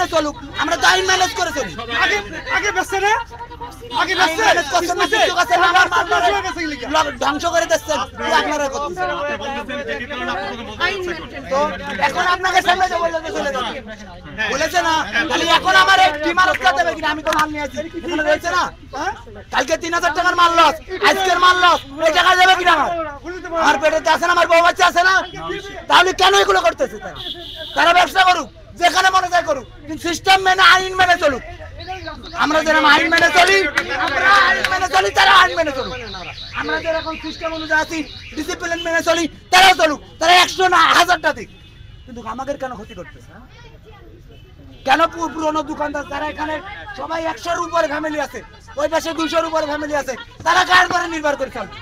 মেনে চলুক, আমরা তো আইন ম্যানেজ করে চলি। আগে বেচছে না, আগে বেচছে ধ্বংস করে দিচ্ছেন আপনারা করতেছেন। তো এখন আপনাকে সামনে চলে যাবে বলেছে না, খালি এখন আমার ডিমারস্তা দেবে কিনা, আমি তো মাল নিয়েছি এখানে রয়েছে না, কালকে 3000 টাকার মাল লস, আজকের মাল লস, এই টাকা দেবে কিনা? আমার পেটেতে আছে না, আমার বউ বাচ্চা আছে না, তাহলে কেন এগুলো করতেছে? তারা ব্যবসা করুক, যেখানে মনে যায় করুক, কিন্তু সিস্টেম মেনে আইন মেনে চলুক। আমরা যেরকম আইন মেনে চলি, আমরা আইন মেনে চলি, তারা আইন মেনে চলুক। আমরা যেরকম সিস্টেম অনুযায়ী আছি, ডিসিপ্লিন মেনে চলি, তারাও চলুক। তারা 100 না 1000টা দিক, কিন্তু আমাদের কেন ক্ষতি করতেছে? কেন পুরনো দোকানদার যারা এখানে সবাই 100-র উপরে ফ্যামিলি আছে, ওই পাশে 200-র উপরে ফ্যামিলি আছে, তারা কার উপরে নির্ভর করে চলবে?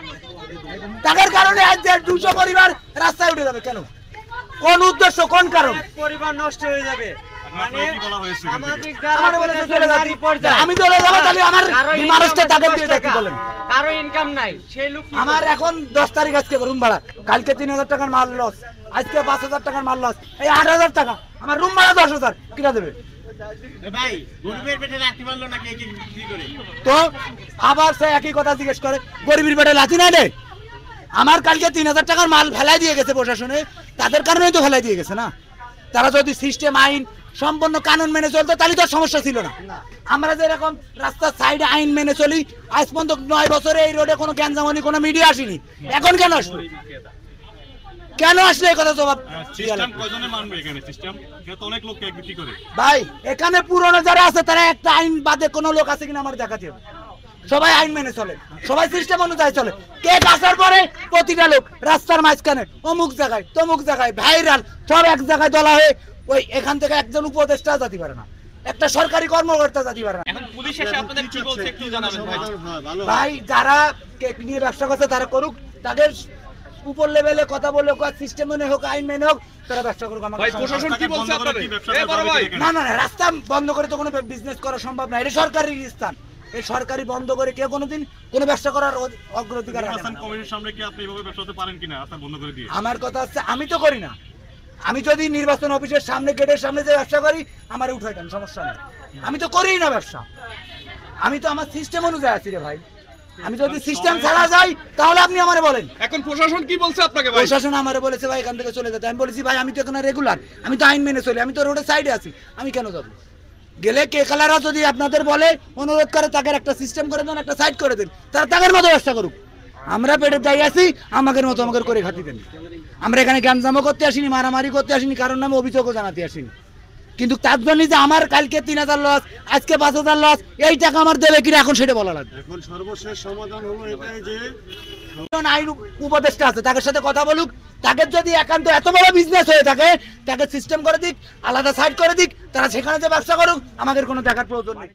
তাদের কারণে আজ 200 পরিবার রাস্তায় উঠে যাবে। কেন? কোন উদ্দেশ্য, কোন কারণ? পরিবার নষ্ট হয়ে যাবে। আমি চলে যাবো, তাহলে আমার মানুষটা তাকে দিয়ে দেখি বলেন, কারো ইনকাম নাই, সেই লোক আমার এখন 10 তারিখ, আজকে রুম ভাড়া, কালকে 3000 টাকার মাল লস, আজকে 5000 টাকার মাল লস, এই 8000 টাকা, আমার রুম ভাড়া 10,000 কিনা দেবে? তো আবার সে একই কথা জিজ্ঞেস করে, গরিবের পেটে লাথি না রে। আমার কালকে 3000 টাকার মাল ফেলাই দিয়ে গেছে প্রশাসনে, তাদের কারণেই তো ফেলাই দিয়ে গেছে না। তারা যদি সিস্টেম আইন সম্পূর্ণ কানুন মেনে চলতো তাহলে তো সমস্যা ছিল না। আমরা যেরকম রাস্তার সাইডে আইন মেনে চলি, আজ পর্যন্ত 9 বছরে এই রোডে কোনো গ্যাঞ্জামনি, কোনো মিডিয়া আসেনি। এখন কেন আসলো? কেন আসলে এই কথা জবাব ভাই? এখানে পুরনো যারা আছে তারা একটা আইন বাদে কোনো লোক আছে কিনা আমার দেখাতে হবে। সবাই আইন মেনে চলে, সবাই সিস্টেম অনুযায়ী চলে। কেক আসার পরে প্রতিটা লোক রাস্তার মাঝখানে অমুক জায়গায় তমুক জায়গায় ভাইরাল, সব এক জায়গায় দলা হয়ে, ওই এখান থেকে একজন উপদেষ্টা যেতে পারে না, একটা সরকারি কর্মকর্তা যেতে পারে না। ভাই যারা কেক নিয়ে ব্যবসা করছে তারা করুক, তাদের উপর লেভেলে কথা বলে হোক, সিস্টেম মেনে হোক, আইন মেনে হোক, তারা ব্যবসা করুক। না না না, রাস্তা বন্ধ করে তো কোনো বিজনেস করা সম্ভব না, এটা সরকারি স্থান। এই সরকারি বন্ধ করে কেউ কোনোদিন কোনো ব্যবসা করার অগ্রাধিকার রাখে না। আমার কথা হচ্ছে, আমি তো করি না। আমি যদি নির্বাচন অফিসের সামনে, গেটের সামনে যে ব্যবসা করি, আমার উঠাই দেন, সমস্যা নেই। আমি তো করি না ব্যবসা, আমি তো আমার সিস্টেম অনুযায়ী আছি রে ভাই। আমি যদি সিস্টেম ছাড়া যাই তাহলে আপনি আমারে বলেন। এখন প্রশাসন কি বলছে আপনাকে? ভাই প্রশাসন আমারে বলেছে ভাই এখান থেকে চলে যেতে। আমি বলেছি ভাই আমি তো এখানে রেগুলার, আমি তো আইন মেনে চলি, আমি তো রোডের সাইডে আছি, আমি কেন যাবো? গেলে কে কালারা যদি আপনাদের বলে, অনুরোধ করে, তাকে একটা সিস্টেম করে দেন, একটা সাইড করে দেন, তারা তাদের মতো ব্যবসা করুক। আমরা পেটের দায়ী আছি, আমাদের মতো আমাদের করে খাতি দেন। আমরা এখানে গ্যাঞ্জামও করতে আসিনি, মারামারি করতে আসিনি, কারোর নামে অভিযোগও জানাতে আসিনি। কিন্তু তার জন্য যে আমার কালকে 3000 লস, আজকে 5000 লস, এই টাকা আমার দেবে কিনা এখন সেটা বলা লাগবে। এখন সর্বশেষ সমাধান হলো এটাই যে আইন উপদেষ্টা আছে, তাদের সাথে কথা বলুক। তাকে যদি একান্ত এত বড় বিজনেস হয়ে থাকে, তাকে সিস্টেম করে দিক, আলাদা সাইড করে দিক, তারা সেখানে যে ব্যবসা করুক, আমাদের কোনো দেখার প্রয়োজন নেই।